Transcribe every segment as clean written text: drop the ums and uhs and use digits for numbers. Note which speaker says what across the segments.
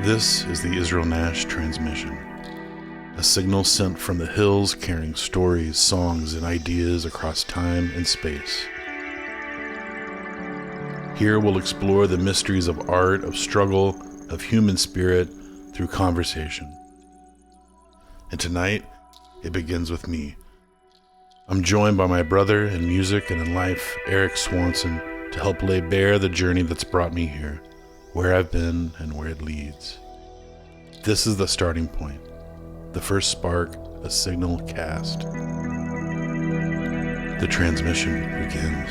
Speaker 1: This is the Israel Nash transmission, a signal sent from the hills carrying stories, songs, and ideas across time and space. Here we'll explore the mysteries of art, of struggle, of human spirit through conversation. And tonight, it begins with me. I'm joined by my brother in music and in life, Eric Swanson, to help lay bare the journey that's brought me here, where I've been and where it leads. This is the starting point, the first spark, a signal cast. The transmission begins.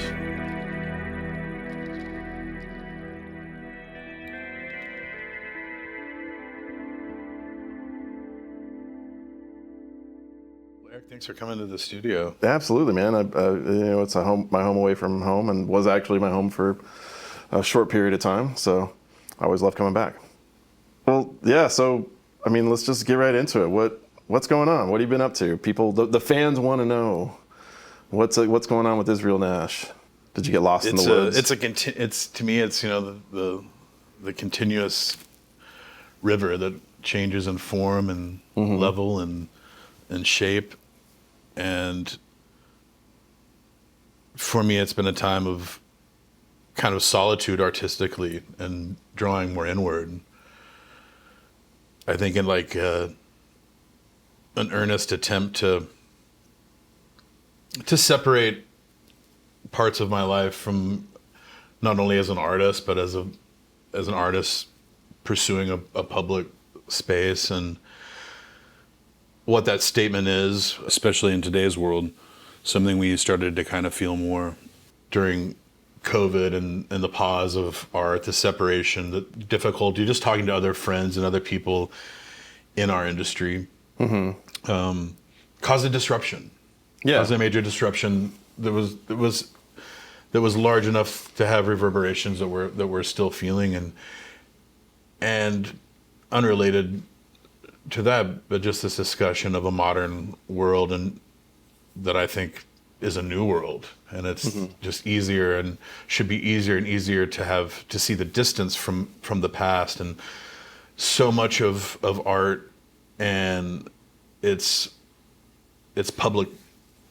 Speaker 1: Eric, thanks for coming to the studio.
Speaker 2: Absolutely, man. It's my home away from home, and was actually my home for a short period of time. So I always love coming back. Well, yeah. So let's just get right into it. What's going on? What have you been up to? People, the fans want to know what's going on with Israel Nash. Did you get lost in the woods?
Speaker 1: To me, it's the continuous river that changes in form and level and shape. And for me, it's been a time of kind of solitude artistically and drawing more inward. I think in an earnest attempt to separate parts of my life from not only as an artist, but as an artist pursuing a public space, and what that statement is, especially in today's world, something we started to kind of feel more during COVID and the pause of art, the separation, the difficulty, just talking to other friends and other people in our industry, caused a disruption. Yeah, caused a major disruption that was large enough to have reverberations that we're still feeling, and unrelated to that, but just this discussion of a modern world, and that I think is a new world, and it's just easier and should be easier and easier to see the distance from the past, and so much of art and its public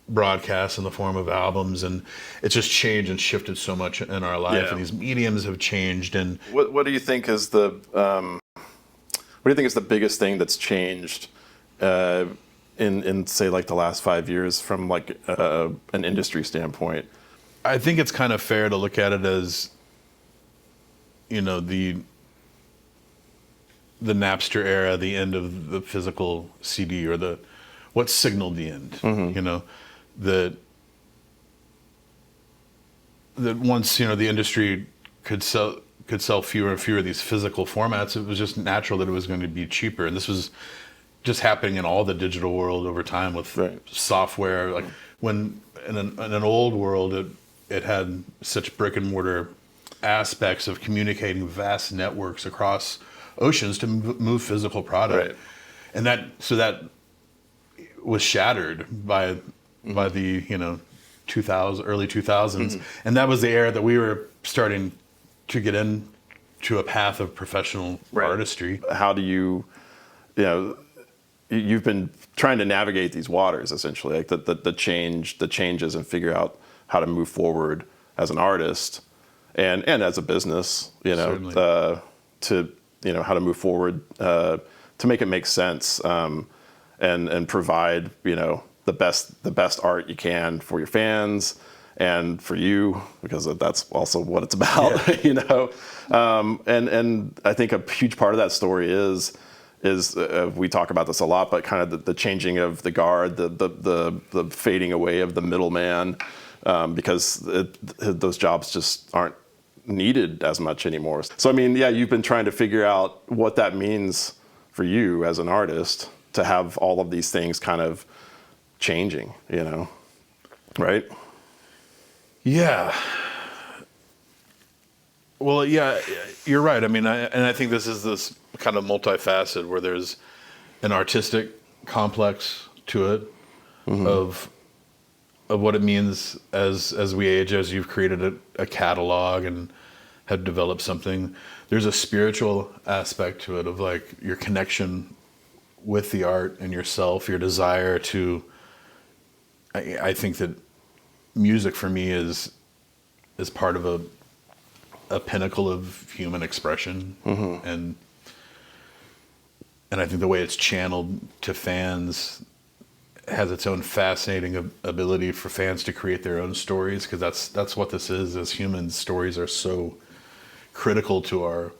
Speaker 1: broadcast in the form of albums, and it's just changed and shifted so much in our life, and these mediums have changed. And
Speaker 2: what do you think is the biggest thing that's changed in say the last 5 years from an industry standpoint?
Speaker 1: I think it's kind of fair to look at it as, the Napster era, the end of the physical CD, or what signaled the end. That once the industry could sell fewer and fewer of these physical formats, it was just natural that it was going to be cheaper. And this was just happening in all the digital world over time with software. Like when in an old world, it had such brick and mortar aspects of communicating vast networks across oceans to move physical product. Right. And that was shattered by the early 2000s. And that was the era that we were starting to get into a path of professional artistry.
Speaker 2: How do you've been trying to navigate these waters, essentially, like the changes, and figure out how to move forward as an artist and as a business, how to move forward to make it make sense, and provide the best art you can for your fans and for you, because that's also what it's about. And I think a huge part of that story is we talk about this a lot, but kind of the changing of the guard, the fading away of the middleman, because those jobs just aren't needed as much anymore. So you've been trying to figure out what that means for you as an artist to have all of these things kind of changing, right?
Speaker 1: Yeah. Well, yeah, you're right. I think this is this kind of multifaceted, where there's an artistic complex to it, of what it means as we age, as you've created a catalog, and have developed something. There's a spiritual aspect to it of like your connection with the art and yourself, your desire to. I think that music for me is part of a pinnacle of human expression, and I think the way it's channeled to fans has its own fascinating ability for fans to create their own stories, because that's what this is. As humans, stories are so critical to our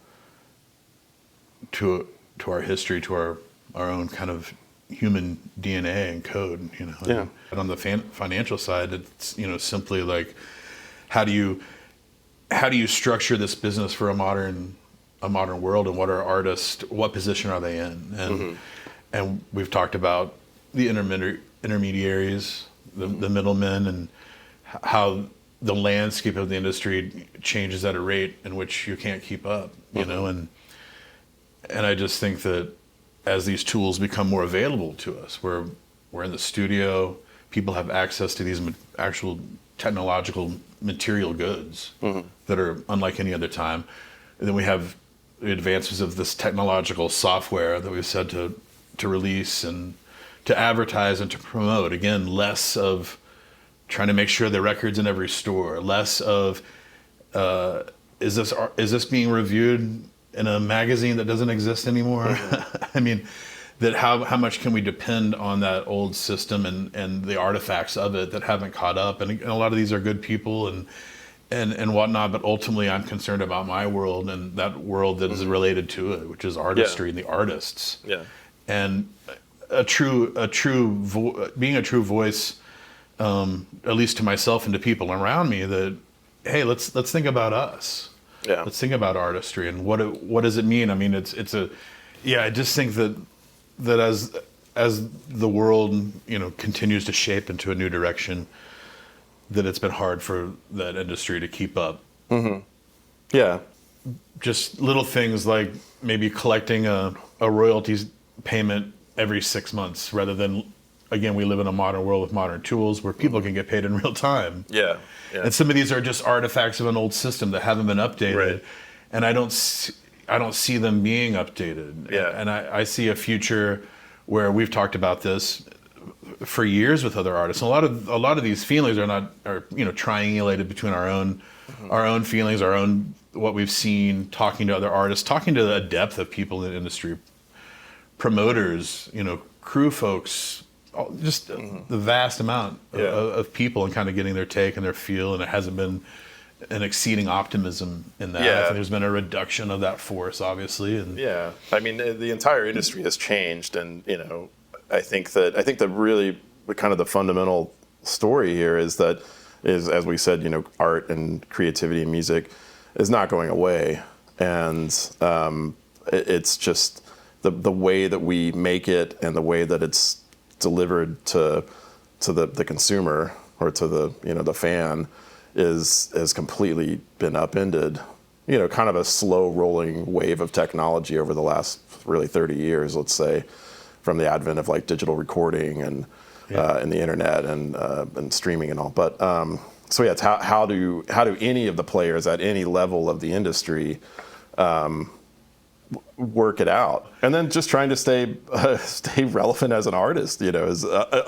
Speaker 1: history, to our own kind of human DNA and code, you know.
Speaker 2: Yeah.
Speaker 1: And on the financial side, it's, you know, simply like, how do you structure this business for a modern world, and what position are they in? And we've talked about the intermediaries, the middlemen, and how the landscape of the industry changes at a rate in which you can't keep up, you know. And I just think that as these tools become more available to us, we're in the studio, people have access to these actual technological material goods that are unlike any other time. And then we have the advances of this technological software that we've said to release and to advertise and to promote. Again, less of trying to make sure the record's in every store, less of is this being reviewed in a magazine that doesn't exist anymore? I mean, that how much can we depend on that old system and the artifacts of it that haven't caught up? And a lot of these are good people and whatnot, but ultimately I'm concerned about my world and that world that is related to it, which is artistry and the artists.
Speaker 2: Yeah.
Speaker 1: And being a true voice, at least to myself and to people around me, that, hey, let's think about us.
Speaker 2: Yeah.
Speaker 1: Let's think about artistry and what does it mean? I mean, I just think that as the world, you know, continues to shape into a new direction, that it's been hard for that industry to keep up.
Speaker 2: Yeah.
Speaker 1: Just little things like maybe collecting a royalties payment every 6 months, rather than, again, we live in a modern world with modern tools where people can get paid in real time.
Speaker 2: Yeah.
Speaker 1: And some of these are just artifacts of an old system that haven't been updated.
Speaker 2: Right.
Speaker 1: And I don't see them being updated.
Speaker 2: Yeah.
Speaker 1: And I see a future where we've talked about this for years with other artists. And a lot of these feelings are you know, triangulated between our own feelings, our own, what we've seen, talking to other artists, talking to a depth of people in the industry, promoters, you know, crew folks, just the vast amount of people, and kind of getting their take and their feel. And it hasn't been an exceeding optimism in that. I think there's been a reduction of that force, obviously. And
Speaker 2: I mean, the entire industry has changed, and, you know, I think that really kind of the fundamental story here is, as we said, you know, art and creativity and music is not going away, and it's just the way that we make it and the way that it's delivered to the consumer, or to the, you know, the fan, has completely been upended. You know, kind of a slow rolling wave of technology over the last really 30 years, let's say, from the advent of like digital recording and the internet and streaming and all. But so yeah, it's how do any of the players at any level of the industry work it out, and then just trying to stay relevant as an artist, you know, is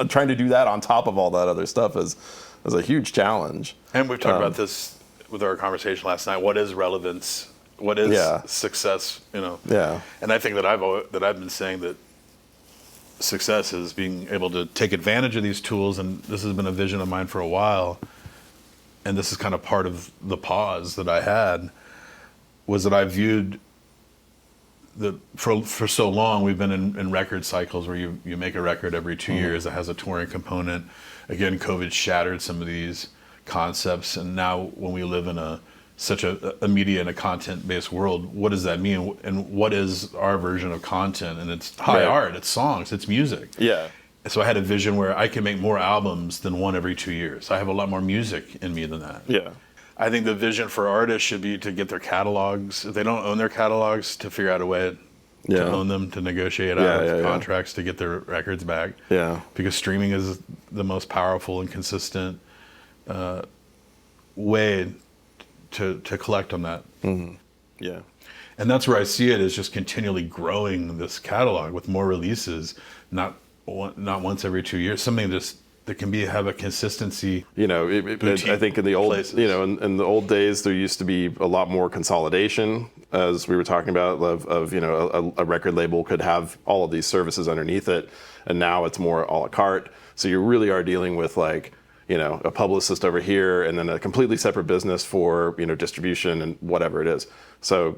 Speaker 2: trying to do that on top of all that other stuff is a huge challenge.
Speaker 1: And we've talked about this with our conversation last night. What is relevance? What is success? You know.
Speaker 2: Yeah.
Speaker 1: And I think that I've been saying that success is being able to take advantage of these tools, and this has been a vision of mine for a while. And this is kind of part of the pause that I had, was that I viewed that for so long we've been in record cycles where you make a record every 2 years that has a touring component. Again, COVID shattered some of these concepts, and now when we live in such a media and a content-based world, what does that mean? And what is our version of content? And it's high art, it's songs, it's music.
Speaker 2: Yeah.
Speaker 1: So I had a vision where I can make more albums than one every 2 years. I have a lot more music in me than that.
Speaker 2: Yeah.
Speaker 1: I think the vision for artists should be to get their catalogs. If they don't own their catalogs, to figure out a way to own them, to negotiate out contracts to get their records back.
Speaker 2: Yeah.
Speaker 1: Because streaming is the most powerful and consistent way to collect on that.
Speaker 2: Yeah.
Speaker 1: And that's where I see it, is just continually growing this catalog with more releases, not once every 2 years, something that can have a consistency.
Speaker 2: You know, I think in the old,
Speaker 1: places.
Speaker 2: you know, in the old days, there used to be a lot more consolidation, as we were talking about, of you know, a record label could have all of these services underneath it, and now it's more a la carte. So you really are dealing with, like, you know, a publicist over here, and then a completely separate business for, you know, distribution and whatever it is. So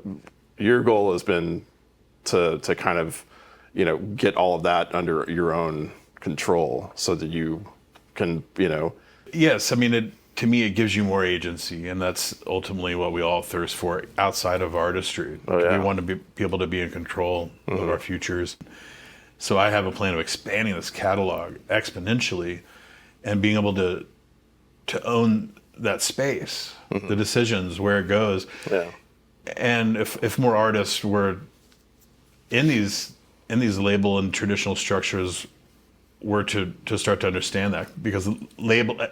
Speaker 2: your goal has been to kind of, you know, get all of that under your own control so that you can, you know.
Speaker 1: Yes, I mean, to me, it gives you more agency, and that's ultimately what we all thirst for outside of artistry.
Speaker 2: Oh, yeah.
Speaker 1: We want to be able to be in control of our futures. So I have a plan of expanding this catalog exponentially and being able to own that space, the decisions, where it goes.
Speaker 2: Yeah.
Speaker 1: And if more artists were in these label and traditional structures were to start to understand that, because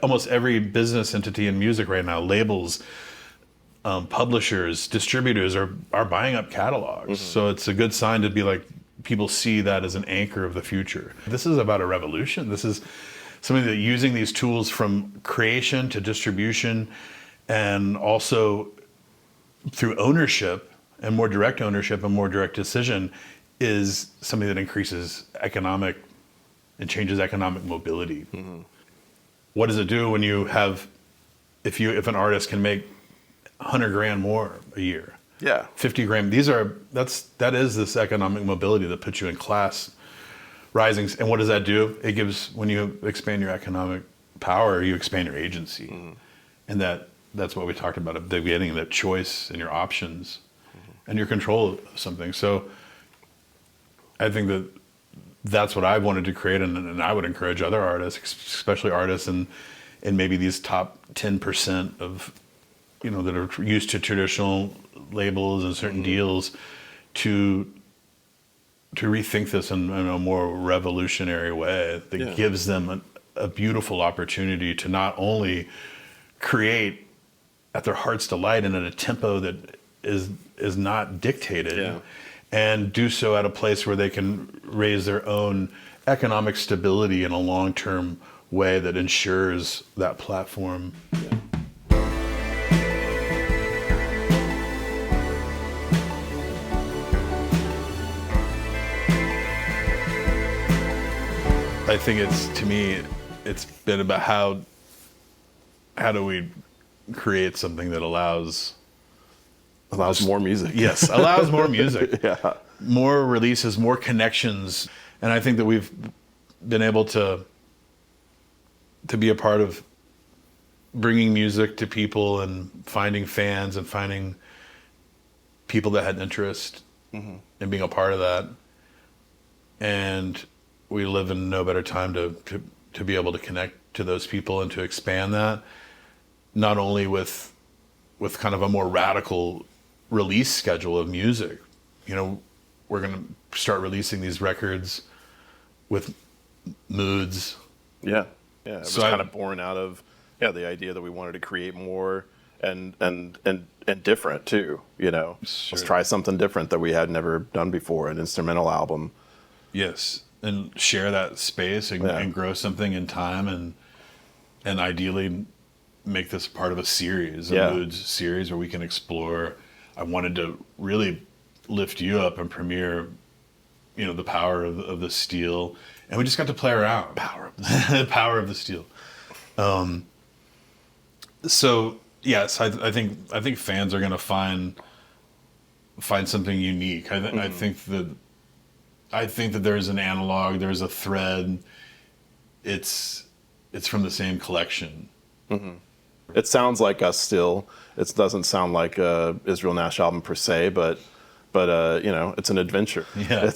Speaker 1: almost every business entity in music right now, labels, publishers, distributors are buying up catalogs. So it's a good sign to be like, people see that as an anchor of the future. This is about a revolution. This is something that, using these tools from creation to distribution, and also through ownership and more direct ownership and more direct decision, is something that increases economic and changes economic mobility. What does it do when you have, if an artist can make 100 grand more a year?
Speaker 2: Yeah.
Speaker 1: 50 grand. That is this economic mobility that puts you in class rising. And what does that do? It gives, when you expand your economic power, you expand your agency. And that's what we talked about at the beginning, that choice and your options and your control of something. So I think that's what I wanted to create, and I would encourage other artists, especially artists in maybe these top 10% of, you know, that are used to traditional labels and certain deals, to rethink this in a more revolutionary way that gives them a beautiful opportunity to not only create at their heart's delight and at a tempo that is not dictated, and do so at a place where they can raise their own economic stability in a long-term way that ensures that platform. I think to me, it's been about how do we create something that allows
Speaker 2: more music.
Speaker 1: Yes, allows more music.
Speaker 2: Yeah.
Speaker 1: More releases, more connections. And I think that we've been able to be a part of bringing music to people and finding fans and finding people that had interest in being a part of that. And we live in no better time to be able to connect to those people and to expand that, not only with kind of a more radical release schedule of music. You know, we're going to start releasing these records with moods.
Speaker 2: Yeah. It was kind of born out of the idea that we wanted to create more and different too. You know, let's try something different that we had never done before, an instrumental album.
Speaker 1: Yes, and share that space and grow something in time, and ideally make this part of a series, a moods series, where we can explore. I wanted to really lift you up and premiere, you know, the power of the steel, and we just got to play around. The power of the steel. So yes, I think fans are going to find something unique. I think that there's an analog, there's a thread. It's from the same collection.
Speaker 2: It sounds like us still. It doesn't sound like a Israel Nash album per se, but you know, it's an adventure.
Speaker 1: Yeah.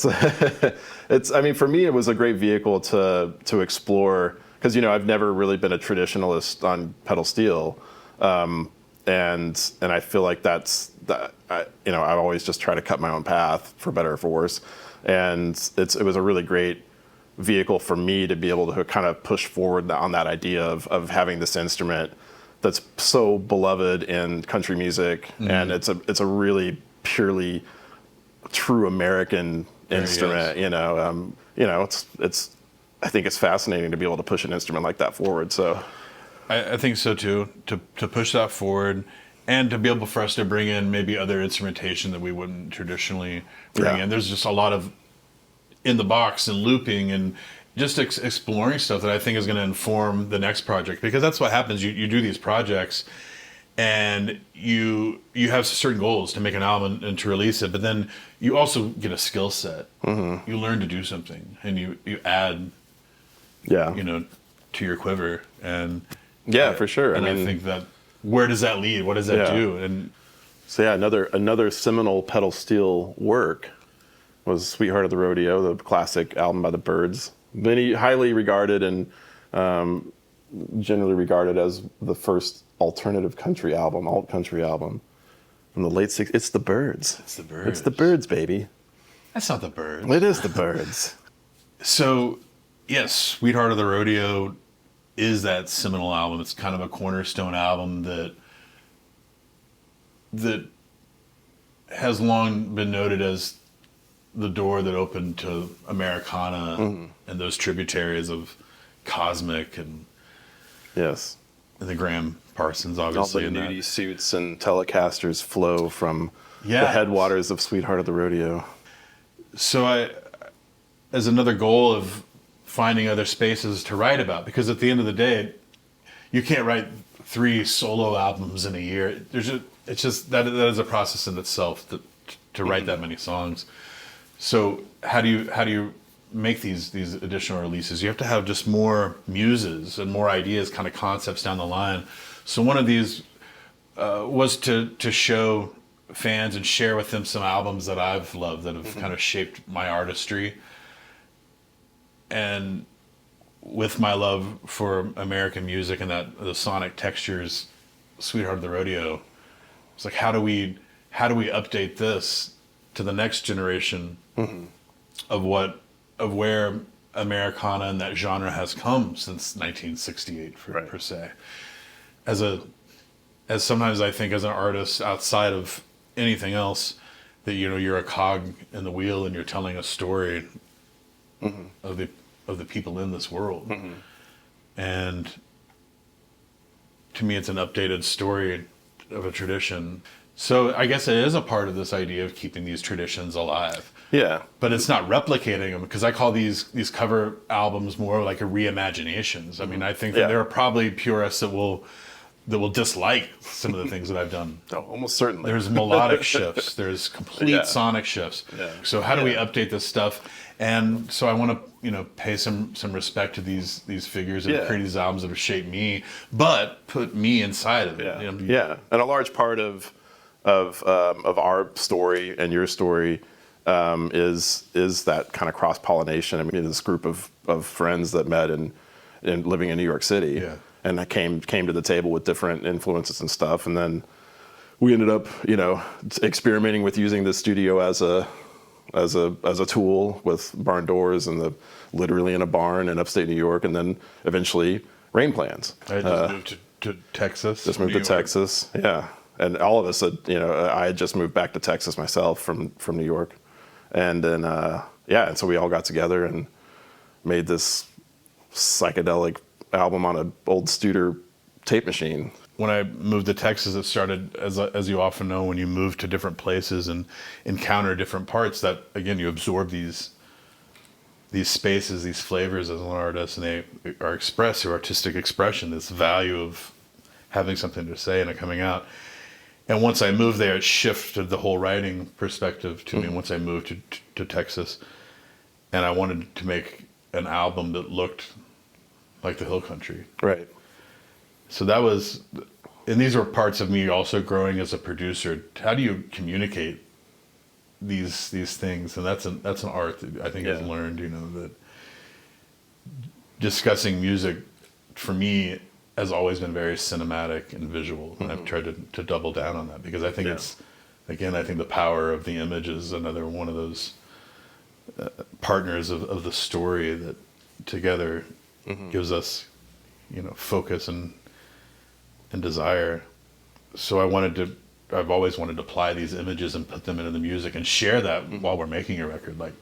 Speaker 2: It's. I mean, for me, it was a great vehicle to explore, because, you know, I've never really been a traditionalist on pedal steel, and I feel like you know, I always just try to cut my own path, for better or for worse, and it was a really great vehicle for me to be able to kind of push forward on that idea of having this instrument that's so beloved in country music, and it's a really purely true American instrument. It's I think it's fascinating to be able to push an instrument like that forward. So
Speaker 1: I think so too. To push that forward, and to be able for us to bring in maybe other instrumentation that we wouldn't traditionally bring in. There's just a lot of in the box and looping and just exploring stuff that I think is going to inform the next project, because that's what happens. You do these projects and you have certain goals to make an album and to release it, but then you also get a skill set. You learn to do something, and you add to your quiver. And
Speaker 2: for sure.
Speaker 1: And I think that, where does that lead? What does that do? And
Speaker 2: so another seminal pedal steel work was Sweetheart of the Rodeo, the classic album by the Byrds. Many highly regarded and generally regarded as the first alternative country album, alt country album from the late 60s. It's the Byrds.
Speaker 1: It's the Byrds.
Speaker 2: It's the Byrds, baby.
Speaker 1: That's not the Byrds.
Speaker 2: It is the Byrds.
Speaker 1: So, yes, Sweetheart of the Rodeo is that seminal album. It's kind of a cornerstone album that has long been noted as the door that opened to Americana and those tributaries of Cosmic and the Graham Parsons, obviously.
Speaker 2: All the nudie suits and Telecasters flow from the headwaters of Sweetheart of the Rodeo.
Speaker 1: So as another goal of finding other spaces to write about, because at the end of the day, you can't write 3 solo albums in a year. It's just that is a process in itself to write that many songs. So how do you make these additional releases? You have to have just more muses and more ideas, kind of concepts down the line. So one of these was to show fans and share with them some albums that I've loved that have kind of shaped my artistry. And with my love for American music and the sonic textures, Sweetheart of the Rodeo, it's like, how do we update this to the next generation of where Americana and that genre has come since 1968 per se. As sometimes I think as an artist outside of anything else, that you're a cog in the wheel and you're telling a story of the people in this world. And to me, it's an updated story of a tradition. So I guess it is a part of this idea of keeping these traditions alive.
Speaker 2: Yeah.
Speaker 1: But it's not replicating them, because I call these cover albums more like a reimaginations. I mean, I think that there are probably purists that will dislike some of the things that I've done.
Speaker 2: Oh, almost certainly.
Speaker 1: There's melodic shifts. There's complete sonic shifts.
Speaker 2: Yeah.
Speaker 1: So how do we update this stuff? And so I want to, pay some respect to these figures and create these albums that have shaped me, but put me inside of it.
Speaker 2: Yeah. And a large part of our story and your story is that kind of cross pollination. I mean, this group of friends that met in living in New York City.
Speaker 1: Yeah.
Speaker 2: And I came to the table with different influences and stuff, and then we ended up, experimenting with using the studio as a tool with barn doors and literally in a barn in upstate New York, and then eventually Rain Plans.
Speaker 1: I just moved to Texas.
Speaker 2: Just moved to Texas, yeah. And all of us, I had just moved back to Texas myself from New York, and then and so we all got together and made this psychedelic album on an old Studer tape machine.
Speaker 1: When I moved to Texas, it started, as you often know, when you move to different places and encounter different parts, that again you absorb these spaces, these flavors as an artist, and they are expressed through artistic expression. This value of having something to say and it coming out. And once I moved there, it shifted the whole writing perspective to me. Once I moved to Texas, and I wanted to make an album that looked like the Hill Country.
Speaker 2: Right. So
Speaker 1: that was, and these were parts of me also growing as a producer. How do you communicate these things? And that's an art that I think I've learned. That discussing music for me has always been very cinematic and visual, and I've tried to double down on that, because I think I think the power of the image is another one of those partners of the story that together gives us, focus and and desire. So I've always wanted to apply these images and put them into the music and share that while we're making a record, like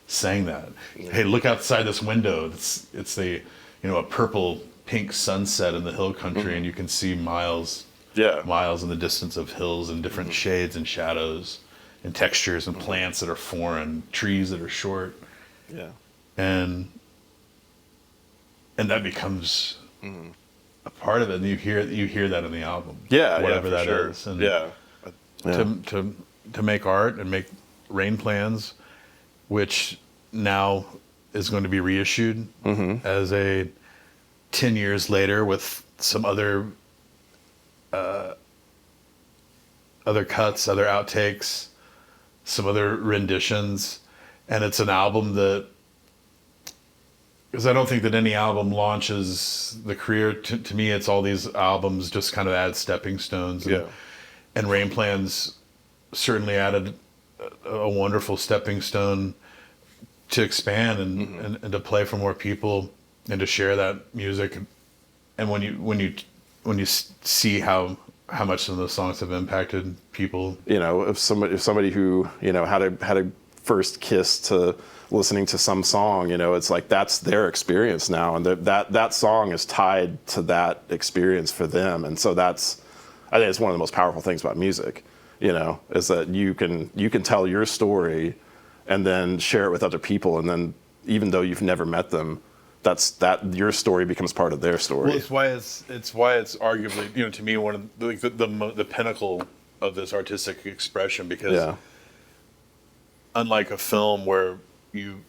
Speaker 1: saying that, hey, look outside this window. It's a purple pink sunset in the hill country, and you can see miles in the distance of hills and different shades and shadows and textures and plants that are foreign, trees that are short.
Speaker 2: Yeah.
Speaker 1: And that becomes a part of it, and you hear that in the album.
Speaker 2: Yeah,
Speaker 1: whatever that
Speaker 2: sure.
Speaker 1: is. And
Speaker 2: Yeah.
Speaker 1: to make art and make Rain Plans, which now is going to be reissued as a 10 years later with some other cuts, other outtakes, some other renditions. And it's an album that, because I don't think that any album launches the career. To me, it's all these albums just kind of add stepping stones. And Rain Plans certainly added a wonderful stepping stone to expand and to play for more people and to share that music. And when you see how much some of those songs have impacted people,
Speaker 2: if somebody who had a first kiss to listening to some song, it's like that's their experience now, and that song is tied to that experience for them. And so I think it's one of the most powerful things about music, is that you can tell your story and then share it with other people, and then even though you've never met them, your story becomes part of their story.
Speaker 1: Well, it's why it's arguably, to me, one of the pinnacle of this artistic expression, because unlike a film where you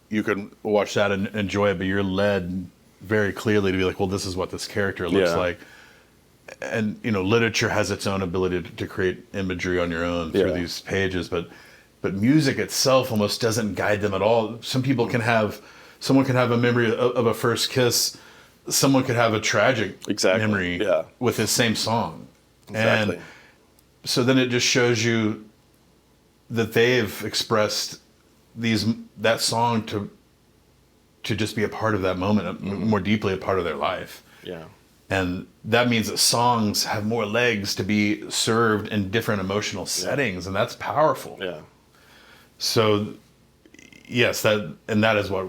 Speaker 1: can watch that and enjoy it, but you're led very clearly to be like, well, this is what this character looks like. And literature has its own ability to create imagery on your own through these pages, but music itself almost doesn't guide them at all. Someone can have a memory of a first kiss. Someone could have a tragic memory with the same song.
Speaker 2: Exactly.
Speaker 1: And so then it just shows you that they've expressed that song to just be a part of that moment, more deeply a part of their life.
Speaker 2: Yeah.
Speaker 1: And that means that songs have more legs to be served in different emotional settings, and that's powerful.
Speaker 2: Yeah.
Speaker 1: So, yes, that is what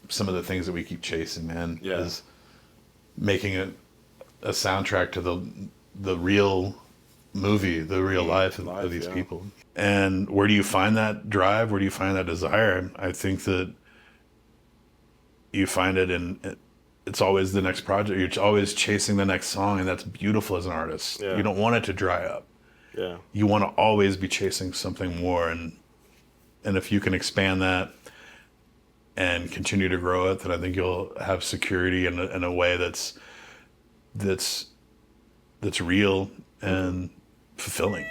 Speaker 1: some of the things that we keep chasing, man, is making a soundtrack to the real movie, the real life of these people. And where do you find that drive? Where do you find that desire? I think that you find it it's always the next project. You're always chasing the next song, and that's beautiful as an artist.
Speaker 2: Yeah.
Speaker 1: You don't want it to dry up.
Speaker 2: Yeah.
Speaker 1: You want to always be chasing something more, and if you can expand that and continue to grow it, then I think you'll have security in a way that's real and fulfilling.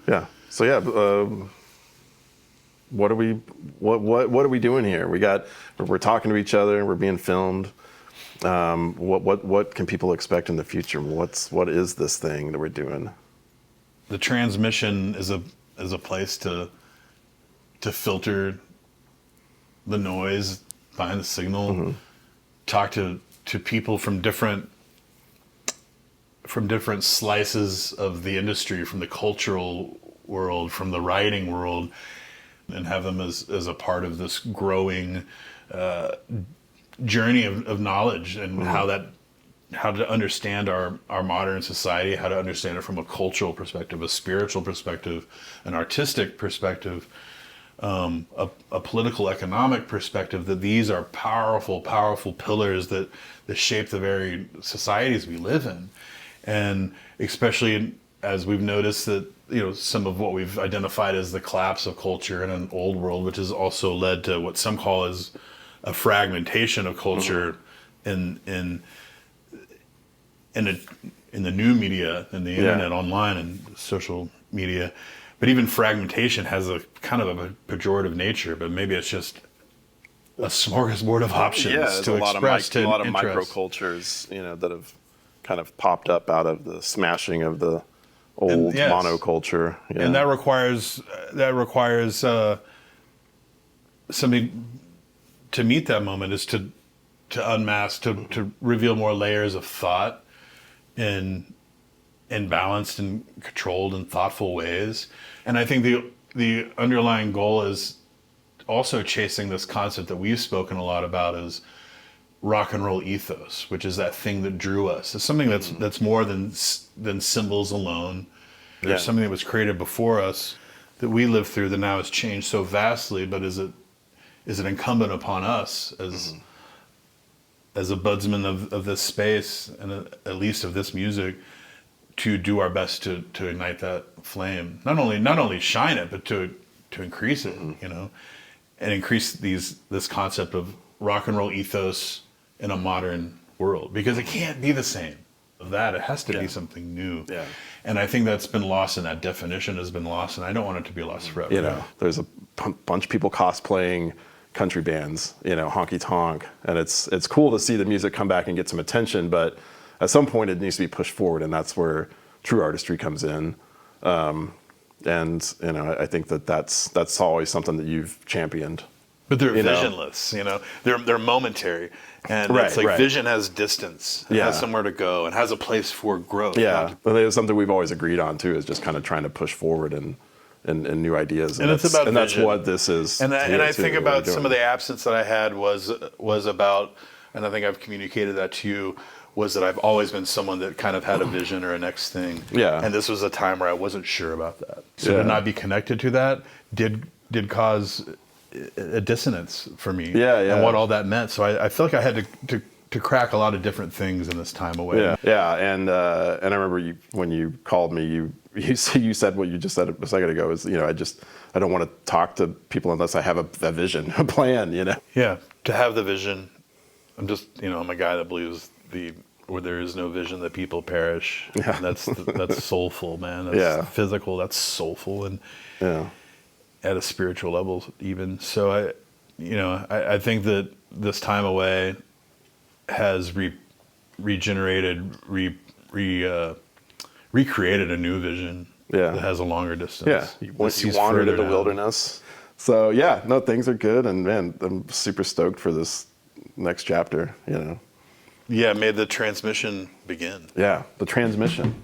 Speaker 2: Yeah. So what are we doing here? We're talking to each other, and we're being filmed. What can people expect in the future? What is this thing that we're doing?
Speaker 1: The transmission is a place to filter the noise behind the signal. Talk to people from different slices of the industry, from the cultural world, from the writing world, and have them as a part of this growing journey of knowledge, and how to understand our modern society, how to understand it from a cultural perspective, a spiritual perspective, an artistic perspective, a political, economic perspective, that these are powerful pillars that shape the very societies we live in. And especially as we've noticed that, some of what we've identified as the collapse of culture in an old world, which has also led to what some call as a fragmentation of culture in the new media, in the internet, online, and social media. But even fragmentation has a kind of a pejorative nature, but maybe it's just a smorgasbord of options to express
Speaker 2: a lot of microcultures, that have kind of popped up out of the smashing of the old monoculture.
Speaker 1: And that requires something to meet that moment is to unmask, to reveal more layers of thought in balanced and controlled and thoughtful ways. And I think the underlying goal is also chasing this concept that we've spoken a lot about, is rock and roll ethos, which is that thing that drew us. It's something that's more than symbols alone. There's something that was created before us that we lived through that now has changed so vastly, but is it incumbent upon us as a budsman of this space, and at least of this music, to do our best to ignite that flame. Not only shine it, but to increase it, and increase this concept of rock and roll ethos in a modern world, because it can't be the same of that. It has to be something new. Yeah. And I think that's been lost, and that definition has been lost, and I don't want it to be lost forever.
Speaker 2: There's a bunch of people cosplaying country bands, honky tonk, and it's cool to see the music come back and get some attention, but at some point it needs to be pushed forward, and that's where true artistry comes in. And I think that's always something that you've championed.
Speaker 1: But they're visionless, they're momentary, and it's like vision has distance, it has somewhere to go, and has a place for growth.
Speaker 2: Yeah, I think it's something we've always agreed on too, is just kind of trying to push forward and new ideas.
Speaker 1: And it's about vision.
Speaker 2: That's what this is.
Speaker 1: And I think about some of the absence that I had was about, and I think I've communicated that to you, was that I've always been someone that kind of had a vision or a next thing. Yeah. And this was a time where I wasn't sure about that. So to not be connected to that did cause a dissonance for me. And what all that meant. So I feel like I had to crack a lot of different things in this time away.
Speaker 2: Yeah. And I remember when you called me, you said what you just said a second ago, is I don't want to talk to people unless I have a vision, a plan.
Speaker 1: Yeah. To have the vision, I'm just I'm a guy that believes where there is no vision, that people perish. Yeah. And that's soulful, man. That's physical. That's soulful, and at a spiritual level even. So I think that this time away has regenerated, recreated a new vision that has a longer distance.
Speaker 2: Yeah, once you wandered in the wilderness. So things are good, and man, I'm super stoked for this next chapter.
Speaker 1: Yeah, may the transmission begin.
Speaker 2: Yeah, the transmission.